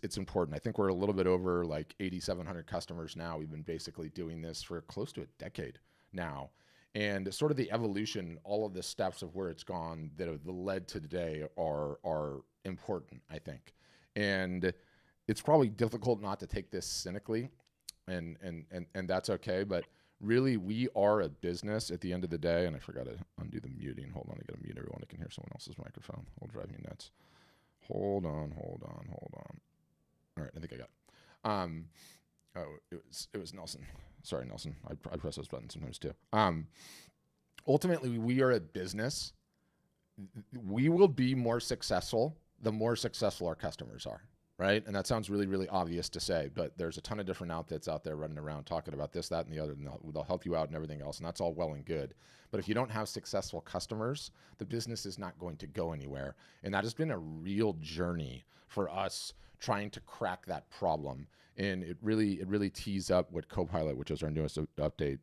it's important. I think we're a little bit over like 8,700 customers now. We've been basically doing this for close to a decade now. And sort of the evolution, all of the steps of where it's gone that have led to today are important, I think. And it's probably difficult not to take this cynically, and that's okay. But really, we are a business at the end of the day. And I forgot to undo the muting. Hold on, I got to mute everyone. I can hear someone else's microphone. It'll drive me nuts. Hold on. All right, I think I got it. Oh, it was Nelson. Sorry, Nelson. I press those buttons sometimes too. Ultimately, we are a business. We will be more successful the more successful our customers are, right? And that sounds really, really obvious to say, but there's a ton of different outfits out there running around talking about this, that, and the other, and they'll help you out and everything else, and that's all well and good. But if you don't have successful customers, the business is not going to go anywhere. And that has been a real journey for us trying to crack that problem. And it really tees up what Copilot, which is our newest update,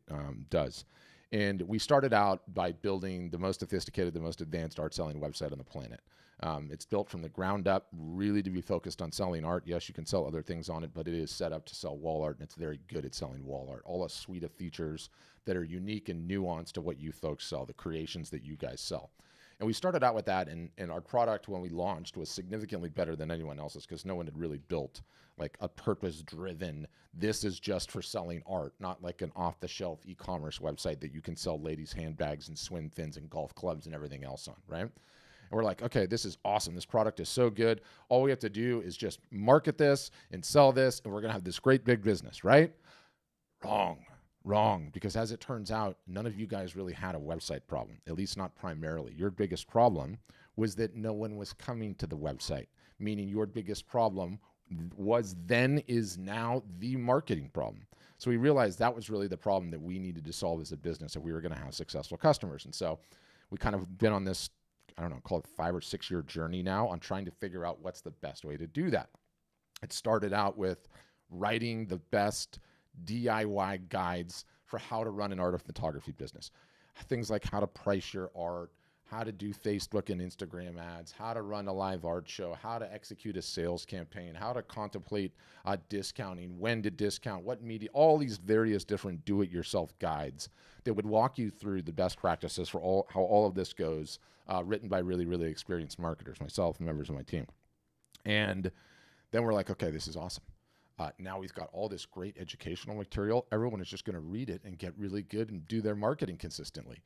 does. And we started out by building the most sophisticated, the most advanced art selling website on the planet. It's built from the ground up, really to be focused on selling art. Yes, you can sell other things on it, but it is set up to sell wall art, and it's very good at selling wall art. All a suite of features that are unique and nuanced to what you folks sell, the creations that you guys sell. And we started out with that, and our product when we launched was significantly better than anyone else's because no one had really built like a purpose-driven, this is just for selling art, not like an off-the-shelf e-commerce website that you can sell ladies' handbags and swim fins and golf clubs and everything else on, right? And we're like, okay, this is awesome. This product is so good. All we have to do is just market this and sell this, and we're going to have this great big business, right? Wrong. Because as it turns out, none of you guys really had a website problem, at least not primarily. Your biggest problem was that no one was coming to the website, meaning your biggest problem was then is now the marketing problem. So we realized that was really the problem that we needed to solve as a business if we were going to have successful customers. And so we kind of been on this, I don't know, call it 5 or 6 year journey now on trying to figure out what's the best way to do that. It started out with writing the best DIY guides for how to run an art of photography business. Things like how to price your art, how to do Facebook and Instagram ads, how to run a live art show, how to execute a sales campaign, how to contemplate discounting, when to discount, what media, all these various different do-it-yourself guides that would walk you through the best practices for how all of this goes, written by really, really experienced marketers, myself and members of my team. And then we're like, okay, this is awesome. Now we've got all this great educational material. Everyone is just going to read it and get really good and do their marketing consistently.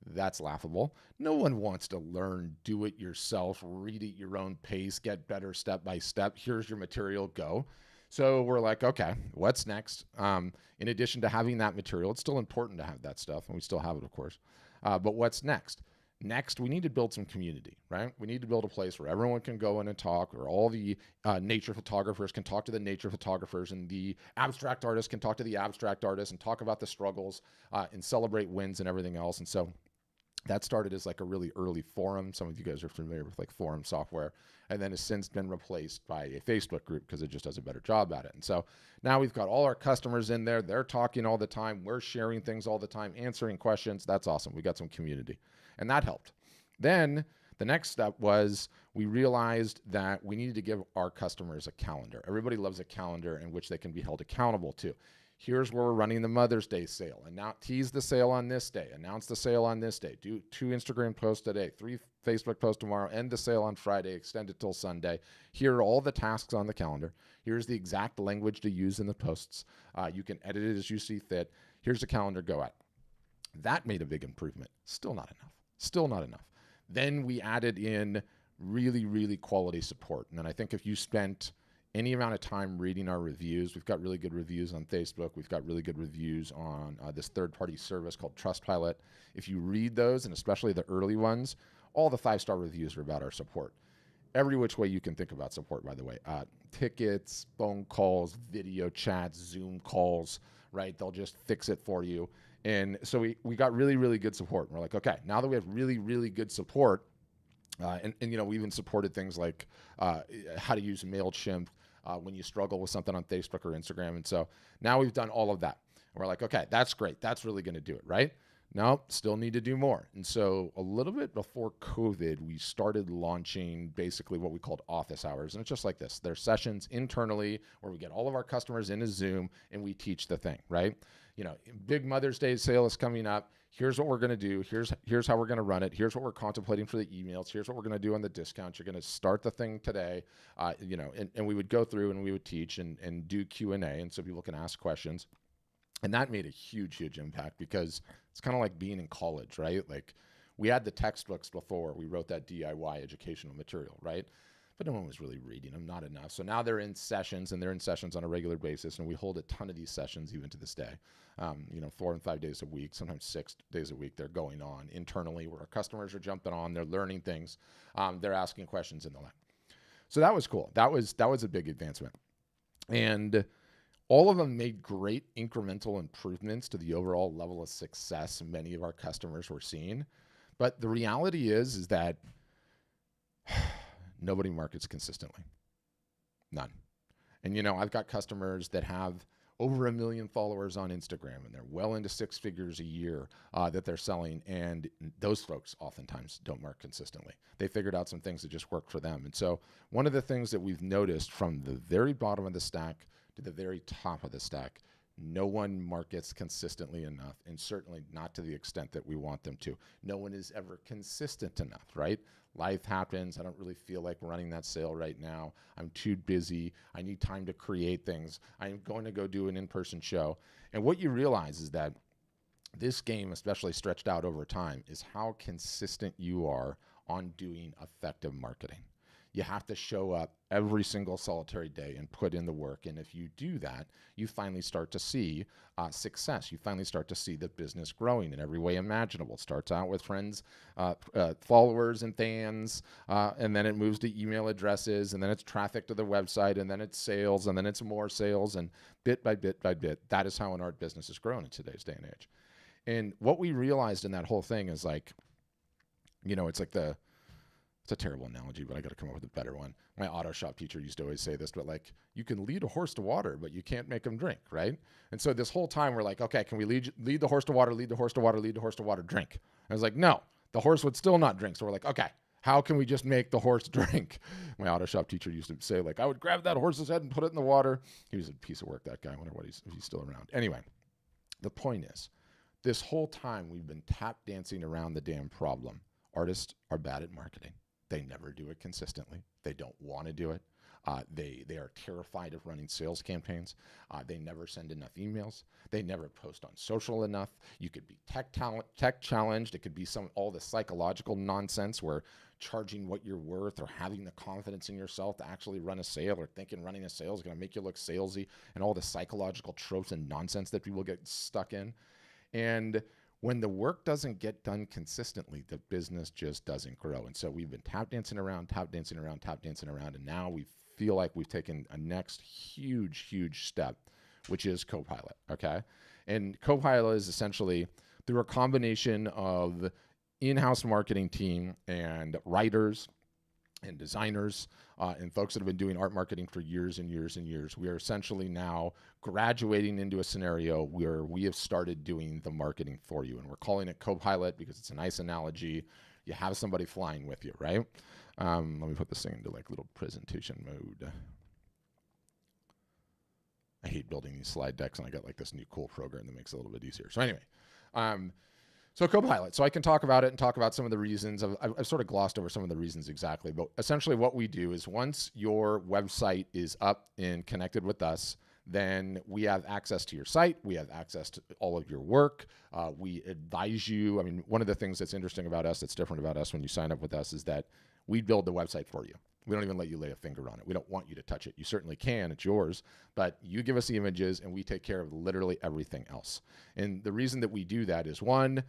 That's laughable. No one wants to learn, do it yourself, read at your own pace, get better step by step. Here's your material, go. So we're like, okay, what's next? In addition to having that material, it's still important to have that stuff, and we still have it, of course. But what's next? Next, we need to build some community, right? We need to build a place where everyone can go in and talk, or all the nature photographers can talk to the nature photographers, and the abstract artists can talk to the abstract artists and talk about the struggles and celebrate wins and everything else. And so that started as like a really early forum. Some of you guys are familiar with like forum software, and then has since been replaced by a Facebook group because it just does a better job at it. And so now we've got all our customers in there. They're talking all the time. We're sharing things all the time, answering questions. That's awesome. We got some community, and that helped. Then the next step was we realized that we needed to give our customers a calendar. Everybody loves a calendar in which they can be held accountable to. Here's where we're running the Mother's Day sale, and now tease the sale on this day, announce the sale on this day, do 2 Instagram posts today, 3 Facebook posts tomorrow, end the sale on Friday, extend it till Sunday. Here are all the tasks on the calendar. Here's the exact language to use in the posts. You can edit it as you see fit. Here's the calendar, go at. That made a big improvement. Still not enough. Then we added in really, really quality support. And then I think if you spent any amount of time reading our reviews, we've got really good reviews on Facebook. We've got really good reviews on this third-party service called Trustpilot. If you read those, and especially the early ones, all the 5-star reviews are about our support. Every which way you can think about support, by the way. Tickets, phone calls, video chats, Zoom calls, right? They'll just fix it for you. And so we got really, really good support. And we're like, okay, now that we have really, really good support, and you know, we even supported things like how to use MailChimp when you struggle with something on Facebook or Instagram. And so now we've done all of that. And we're like, okay, that's great. That's really going to do it, right? No, still need to do more. And so a little bit before COVID, we started launching basically what we called office hours. And it's just like this. There's sessions internally where we get all of our customers into Zoom and we teach the thing, right? You know, big Mother's Day sale is coming up. Here's what we're going to do. Here's how we're going to run it. Here's what we're contemplating for the emails. Here's what we're going to do on the discounts. You're going to start the thing today, you know, and we would go through and we would teach and do Q&A. And so people can ask questions. And that made a huge, huge impact because it's kind of like being in college, right? Like we had the textbooks before. We wrote that DIY educational material, right? But no one was really reading them, not enough. So now they're in sessions, and they're in sessions on a regular basis, and we hold a ton of these sessions even to this day. You know, 4 and 5 days a week, sometimes 6 days a week, they're going on internally where our customers are jumping on, they're learning things, they're asking questions and the like. So that was cool. That was a big advancement. And all of them made great incremental improvements to the overall level of success many of our customers were seeing. But the reality is that nobody markets consistently. None. And, you know, I've got customers that have over 1 million followers on Instagram, and they're well into 6 figures a year that they're selling. And those folks oftentimes don't market consistently. They figured out some things that just work for them. And so one of the things that we've noticed from the very bottom of the stack to the very top of the stack, no one markets consistently enough, and certainly not to the extent that we want them to. No one is ever consistent enough, right? Life happens. I don't really feel like running that sale right now. I'm too busy. I need time to create things. I'm going to go do an in-person show. And what you realize is that this game, especially stretched out over time, is how consistent you are on doing effective marketing. You have to show up every single solitary day and put in the work. And if you do that, you finally start to see success. You finally start to see the business growing in every way imaginable. It starts out with friends, followers and fans, and then it moves to email addresses, and then it's traffic to the website, and then it's sales, and then it's more sales, and bit by bit by bit. That is how an art business has grown in today's day and age. And what we realized in that whole thing is like, you know, it's a terrible analogy, but I got to come up with a better one. My auto shop teacher used to always say this, but like, you can lead a horse to water, but you can't make him drink, right? And so this whole time we're like, okay, can we lead the horse to water, lead the horse to water, lead the horse to water, drink? I was like, no, the horse would still not drink. So we're like, okay, how can we just make the horse drink? My auto shop teacher used to say, like, I would grab that horse's head and put it in the water. He was a piece of work, that guy. I wonder if he's still around. Anyway, the point is, this whole time we've been tap dancing around the damn problem. Artists are bad at marketing. They never do it consistently. They don't want to do it. They are terrified of running sales campaigns. They never send enough emails. They never post on social enough. You could be tech challenged. It could be all the psychological nonsense where charging what you're worth or having the confidence in yourself to actually run a sale or thinking running a sale is going to make you look salesy, and all the psychological tropes and nonsense that people get stuck in. And when the work doesn't get done consistently, the business just doesn't grow. And so we've been tap dancing around, and now we feel like we've taken a next huge, huge step, which is Copilot, okay? And Copilot is essentially through a combination of in-house marketing team and writers and designers and folks that have been doing art marketing for years and years and years. We are essentially now graduating into a scenario where we have started doing the marketing for you. And we're calling it Copilot because it's a nice analogy. You have somebody flying with you, right? Let me put this thing into like little presentation mode. I hate building these slide decks, and I got like this new cool program that makes it a little bit easier. So anyway, so Copilot. So I can talk about it and talk about some of the reasons. I've sort of glossed over some of the reasons exactly. But essentially what we do is once your website is up and connected with us, then we have access to your site. We have access to all of your work. We advise you. I mean, one of the things that's interesting about us, that's different about us when you sign up with us, is that we build the website for you. We don't even let you lay a finger on it. We don't want you to touch it. You certainly can. It's yours. But you give us the images, and we take care of literally everything else. And the reason that we do that is, one,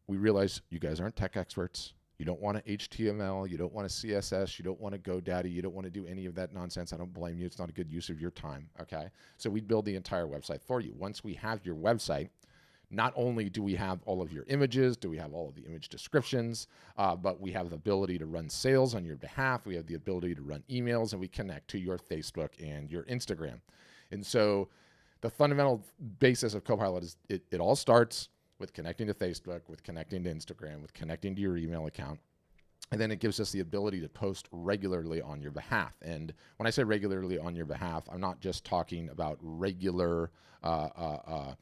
we realize you guys aren't tech experts. You don't want to HTML. You don't want to CSS. You don't want to GoDaddy. You don't want to do any of that nonsense. I don't blame you. It's not a good use of your time, okay? So we build the entire website for you. Once we have your website, not only do we have all of your images, do we have all of the image descriptions, but we have the ability to run sales on your behalf. We have the ability to run emails, and we connect to your Facebook and your Instagram. And so the fundamental basis of Copilot is it all starts with connecting to Facebook, with connecting to Instagram, with connecting to your email account. And then it gives us the ability to post regularly on your behalf. And when I say regularly on your behalf, I'm not just talking about regular, I'm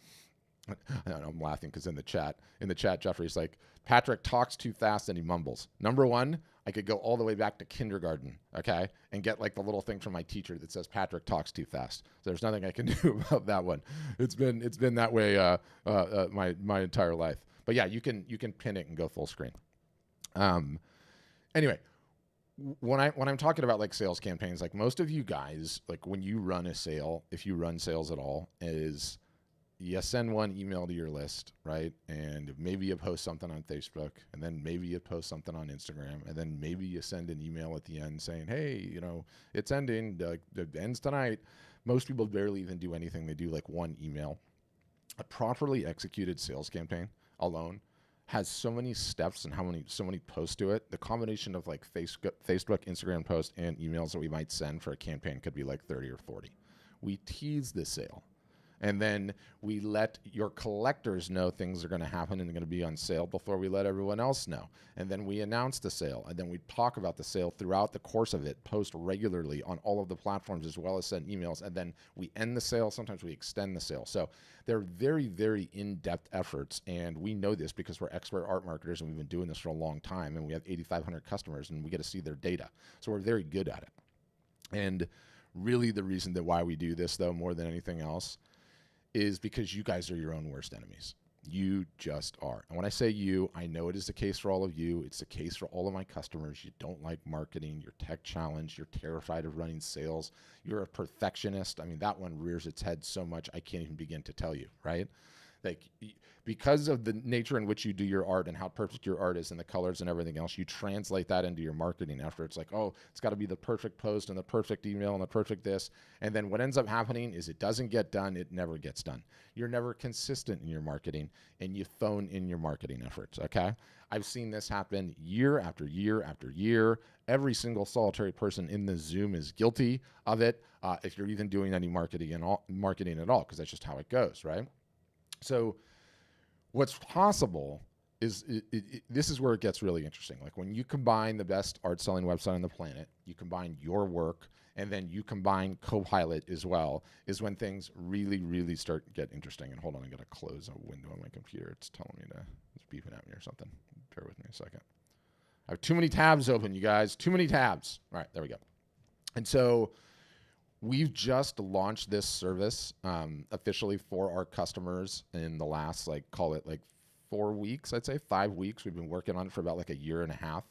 laughing because in the chat, Jeffrey's like, Patrick talks too fast and he mumbles. Number one, I could go all the way back to kindergarten, okay, and get like the little thing from my teacher that says Patrick talks too fast. So there's nothing I can do about that one. It's been that way my entire life. But yeah, you can pin it and go full screen. Anyway, when I'm talking about like sales campaigns, like most of you guys, like when you run a sale, if you run sales at all, is you send one email to your list, right? And maybe you post something on Facebook, and then maybe you post something on Instagram, and then maybe you send an email at the end saying, hey, it's ending, it ends tonight. Most people barely even do anything. They do like one email. A properly executed sales campaign alone has so many steps and so many posts to it. The combination of like Facebook, Instagram posts, and emails that we might send for a campaign could be like 30 or 40. We tease the sale. And then we let your collectors know things are going to happen and they're going to be on sale before we let everyone else know. And then we announce the sale. And then we talk about the sale throughout the course of it, post regularly on all of the platforms, as well as send emails. And then we end the sale. Sometimes we extend the sale. So they're very, very in-depth efforts. And we know this because we're expert art marketers and we've been doing this for a long time. And we have 8,500 customers and we get to see their data. So we're very good at it. And really the reason that why we do this, though, more than anything else, is because you guys are your own worst enemies. You just are. And when I say you, I know it is the case for all of you. It's the case for all of my customers. You don't like marketing. You're tech challenged. You're terrified of running sales. You're a perfectionist. I mean, that one rears its head so much I can't even begin to tell you, right? Like, because of the nature in which you do your art and how perfect your art is and the colors and everything else, you translate that into your marketing effort. It's like, oh, it's got to be the perfect post and the perfect email and the perfect this. And then what ends up happening is it doesn't get done. It never gets done. You're never consistent in your marketing and you phone in your marketing efforts, okay? I've seen this happen year after year after year. Every single solitary person in the Zoom is guilty of it if you're even doing any marketing at all, because that's just how it goes, right? So what's possible is this is where it gets really interesting. Like when you combine the best art selling website on the planet, you combine your work, and then you combine Copilot as well, is when things really, really start to get interesting. And hold on, I got to close a window on my computer. It's telling me it's beeping at me or something. Bear with me a second. I have too many tabs open, you guys. Too many tabs. All right, there we go. And so we've just launched this service officially for our customers in the last, call it 4 weeks, I'd say 5 weeks. We've been working on it for about like a year and a half.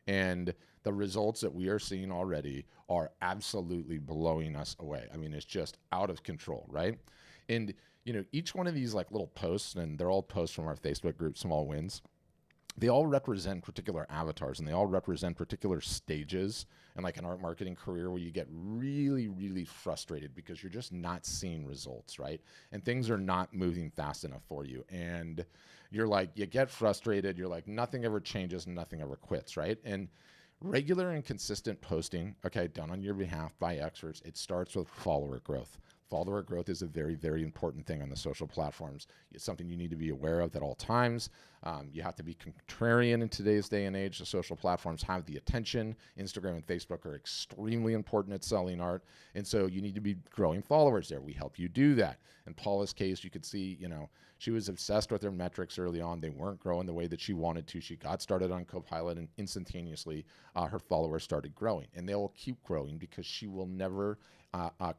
And the results that we are seeing already are absolutely blowing us away. I mean, it's just out of control, right? And, each one of these like little posts, and they're all posts from our Facebook group, Small Wins, they all represent particular avatars and they all represent particular stages in like an art marketing career where you get really, really frustrated because you're just not seeing results, right? And things are not moving fast enough for you. And you're like, you get frustrated. You're like, nothing ever changes and nothing ever quits, right? And regular and consistent posting, okay, done on your behalf by experts, it starts with follower growth. Follower growth is a very, very important thing on the social platforms. It's something you need to be aware of at all times. You have to be contrarian in today's day and age. The social platforms have the attention. Instagram and Facebook are extremely important at selling art. And so you need to be growing followers there. We help you do that. In Paula's case, you could see, she was obsessed with her metrics early on. They weren't growing the way that she wanted to. She got started on Copilot and instantaneously her followers started growing. And they will keep growing because she will never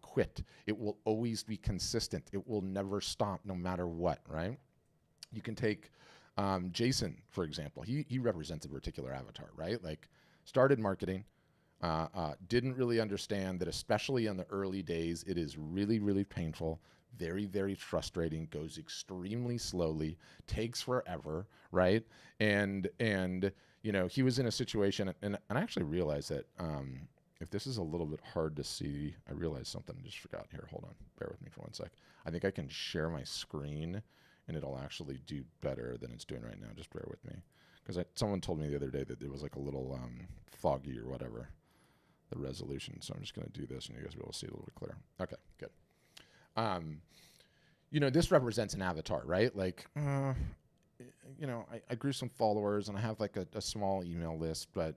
quit. It will always be consistent. It will never stop no matter what, right? You can take Jason, for example. He represents a particular avatar, right? Like started marketing, didn't really understand that, especially in the early days, it is really, really painful, very, very frustrating, goes extremely slowly, takes forever, right? And he was in a situation, and I actually realized that if this is a little bit hard to see, I realized something I just forgot here. Hold on. Bear with me for 1 sec. I think I can share my screen, and it'll actually do better than it's doing right now. Just bear with me. Because someone told me the other day that it was like a little foggy or whatever, the resolution. So I'm just going to do this, and you guys will be able to see it a little bit clearer. Okay, good. This represents an avatar, right? Like, I grew some followers and I have like a small email list, but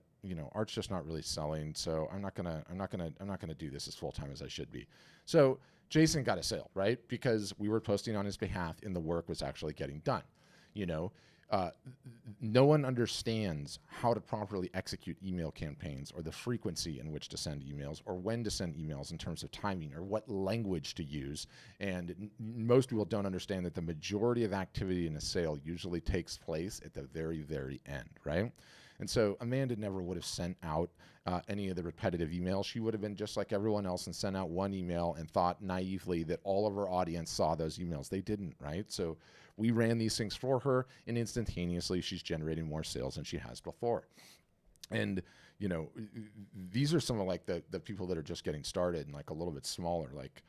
art's just not really selling. So I'm not gonna do this as full time as I should be. So Jason got a sale, right? Because we were posting on his behalf and the work was actually getting done. You know, no one understands how to properly execute email campaigns or the frequency in which to send emails or when to send emails in terms of timing or what language to use. And most people don't understand that the majority of activity in a sale usually takes place at the very, very end, right? And so Amanda never would have sent out any of the repetitive emails. She would have been just like everyone else and sent out one email and thought naively that all of her audience saw those emails. They didn't, right? So we ran these things for her, and instantaneously she's generating more sales than she has before. And these are some of like the people that are just getting started and like a little bit smaller. Like,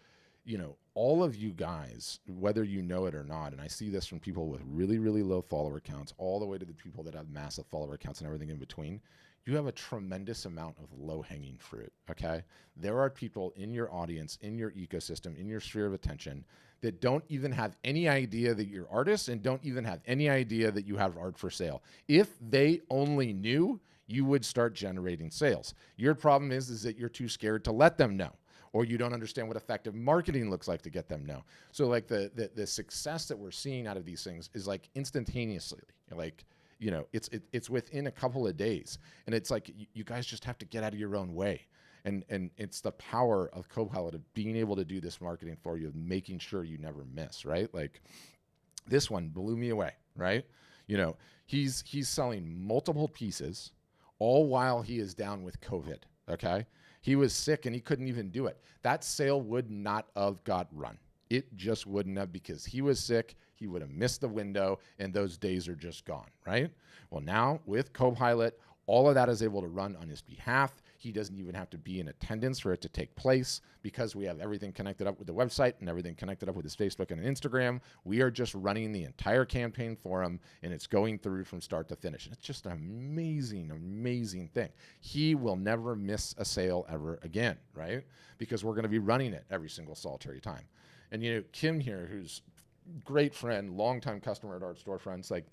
all of you guys, whether you know it or not, and I see this from people with really, really low follower counts all the way to the people that have massive follower counts and everything in between, you have a tremendous amount of low-hanging fruit, okay? There are people in your audience, in your ecosystem, in your sphere of attention that don't even have any idea that you're artists and don't even have any idea that you have art for sale. If they only knew, you would start generating sales. Your problem is that you're too scared to let them know, or you don't understand what effective marketing looks like to get them know. So like the success that we're seeing out of these things is like instantaneously, like, it's within a couple of days. And it's like, you guys just have to get out of your own way. And it's the power of Copilot of being able to do this marketing for you, of making sure you never miss, right? Like this one blew me away, right? He's selling multiple pieces all while he is down with COVID, okay? He was sick and he couldn't even do it. That sale would not have got run. It just wouldn't have, because he was sick. He would have missed the window and those days are just gone, right? Well, now with Copilot, all of that is able to run on his behalf. He doesn't even have to be in attendance for it to take place, because we have everything connected up with the website and everything connected up with his Facebook and Instagram. We are just running the entire campaign for him, and it's going through from start to finish. And it's just an amazing, amazing thing. He will never miss a sale ever again, right? Because we're going to be running it every single solitary time. And Kim here, who's great friend, longtime customer at Art Storefronts, like,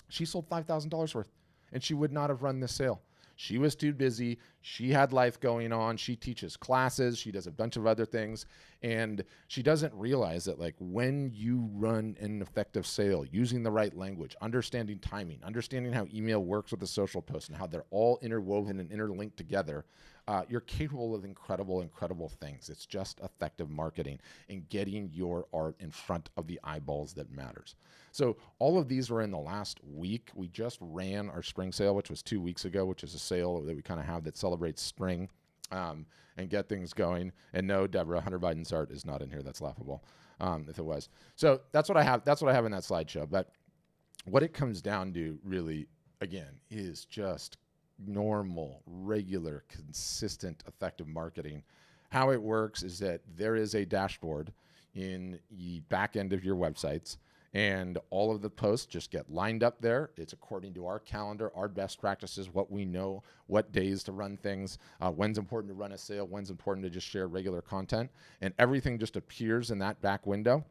she sold $5,000 worth, and she would not have run this sale. She was too busy. She had life going on. She teaches classes. She does a bunch of other things. And she doesn't realize that, like, when you run an effective sale, using the right language, understanding timing, understanding how email works with the social post and how they're all interwoven and interlinked together, you're capable of incredible, incredible things. It's just effective marketing and getting your art in front of the eyeballs that matters. So all of these were in the last week. We just ran our spring sale, which was 2 weeks ago, which is a sale that we kind of have that celebrates spring and get things going. And no, Deborah, Hunter Biden's art is not in here. That's laughable if it was. So that's what I have. That's what I have in that slideshow. But what it comes down to really, again, is just normal, regular, consistent, effective marketing. How it works is that there is a dashboard in the back end of your websites, and all of the posts just get lined up there. It's according to our calendar, our best practices, what we know, what days to run things, when's important to run a sale, when's important to just share regular content, and everything just appears in that back window.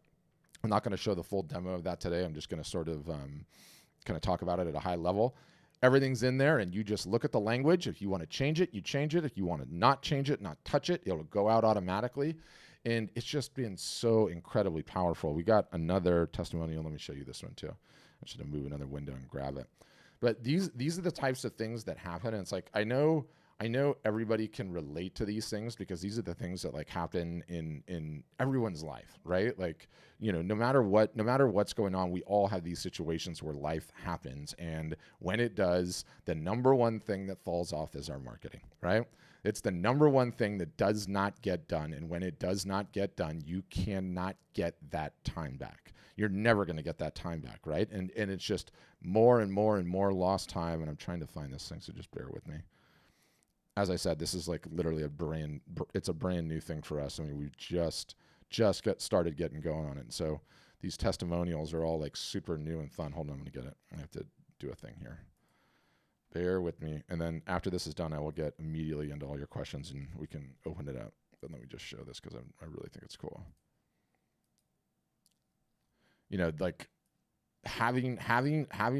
I'm not going to show the full demo of that today. I'm just going to sort of kind of talk about it at a high level. Everything's in there, and you just look at the language. If you want to change it, you change it. If you want to not change it, not touch it, it'll go out automatically. And it's just been so incredibly powerful. We got another testimonial. Let me show you this one too. I should have moved another window and grab it. But these are the types of things that happen. And it's like, I know everybody can relate to these things, because these are the things that like happen in everyone's life, right? Like, no matter what's going on, we all have these situations where life happens. And when it does, the number one thing that falls off is our marketing, right? It's the number one thing that does not get done. And when it does not get done, you cannot get that time back. You're never going to get that time back, right? And it's just more and more and more lost time. And I'm trying to find this thing, so just bear with me. As I said, this is like literally it's a brand new thing for us. I mean, we just got started getting going on it. And so these testimonials are all like super new and fun. Hold on, I'm going to get it. I have to do a thing here. Bear with me. And then after this is done, I will get immediately into all your questions and we can open it up. But let me just show this, because I really think it's cool. Like, having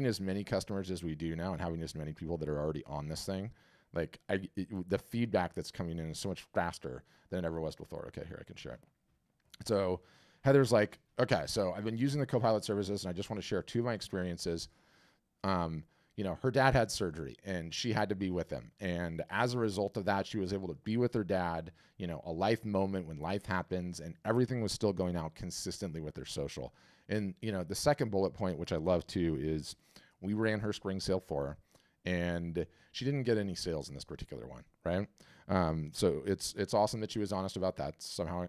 as many customers as we do now, and having as many people that are already on this thing, like the feedback that's coming in is so much faster than it ever was before. Okay, here I can share it. So Heather's like, okay, so I've been using the Copilot services, and I just want to share 2 of my experiences. Her dad had surgery, and she had to be with him. And as a result of that, she was able to be with her dad, a life moment when life happens, and everything was still going out consistently with their social. And, the second bullet point, which I love too, is we ran her spring sale for her, and she didn't get any sales in this particular one, right? So it's awesome that she was honest about that. Somehow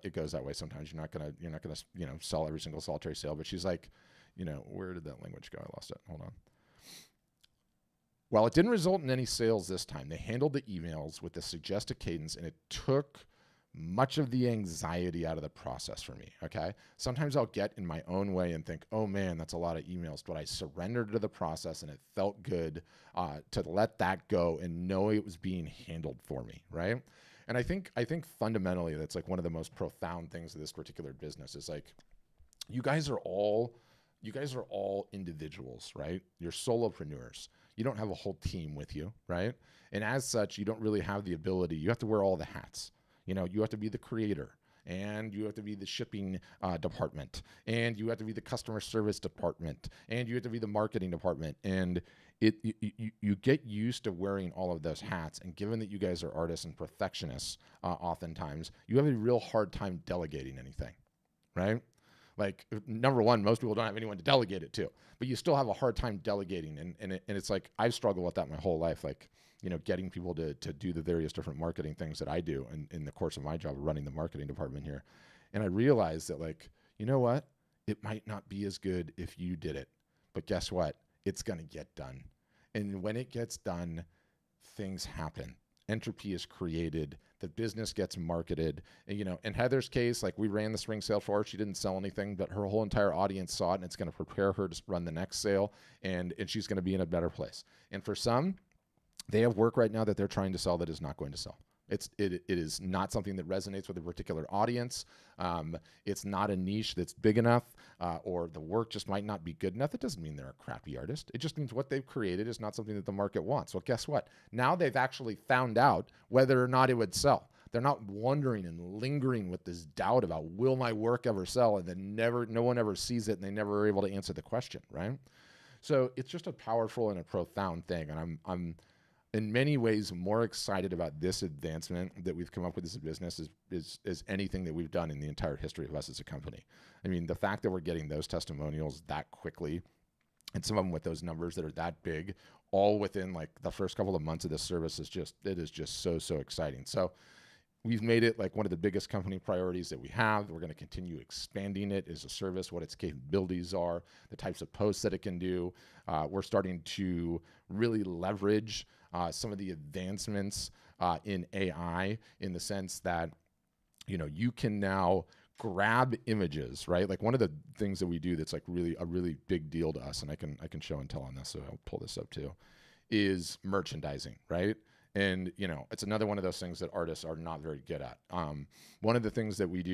it goes that way. Sometimes you're not gonna sell every single solitary sale. But she's like, where did that language go? I lost it. Hold on. While it didn't result in any sales this time, they handled the emails with the suggested cadence, and it took much of the anxiety out of the process for me, okay? Sometimes I'll get in my own way and think, oh man, that's a lot of emails, but I surrendered to the process, and it felt good to let that go and know it was being handled for me, right? And I think fundamentally that's like one of the most profound things of this particular business is like, you guys are all individuals, right? You're solopreneurs. You don't have a whole team with you, right? And as such, you don't really have the ability. You have to wear all the hats. You have to be the creator, and you have to be the shipping department, and you have to be the customer service department, and you have to be the marketing department. And you get used to wearing all of those hats. And given that you guys are artists and perfectionists, oftentimes, you have a real hard time delegating anything, right? Like, number one, most people don't have anyone to delegate it to, but you still have a hard time delegating. And it's like, I've struggled with that my whole life. Like, getting people to do the various different marketing things that I do in the course of my job of running the marketing department here. And I realized that, like, you know what? It might not be as good if you did it, but guess what? It's going to get done. And when it gets done, things happen. Entropy is created. The business gets marketed. And, in Heather's case, like, we ran the spring sale for her. She didn't sell anything, but her whole entire audience saw it, and it's going to prepare her to run the next sale, and she's going to be in a better place. And for some, they have work right now that they're trying to sell that is not going to sell. It is not something that resonates with a particular audience. It's not a niche that's big enough, or the work just might not be good enough. It doesn't mean they're a crappy artist. It just means what they've created is not something that the market wants. Well, guess what? Now they've actually found out whether or not it would sell. They're not wondering and lingering with this doubt about, will my work ever sell? And then no one ever sees it, and they never are able to answer the question, right? So it's just a powerful and a profound thing. And I'm in many ways more excited about this advancement that we've come up with as a business is anything that we've done in the entire history of us as a company. I mean, the fact that we're getting those testimonials that quickly, and some of them with those numbers that are that big, all within like the first couple of months of this service is just so exciting. So we've made it like one of the biggest company priorities that we have. We're going to continue expanding it as a service, what its capabilities are, the types of posts that it can do. We're starting to really leverage some of the advancements in AI, in the sense that, you can now grab images, right? Like, one of the things that we do that's like really a really big deal to us, and I can show and tell on this, so I'll pull this up too, is merchandising, right? And, it's another one of those things that artists are not very good at. One of the things that we do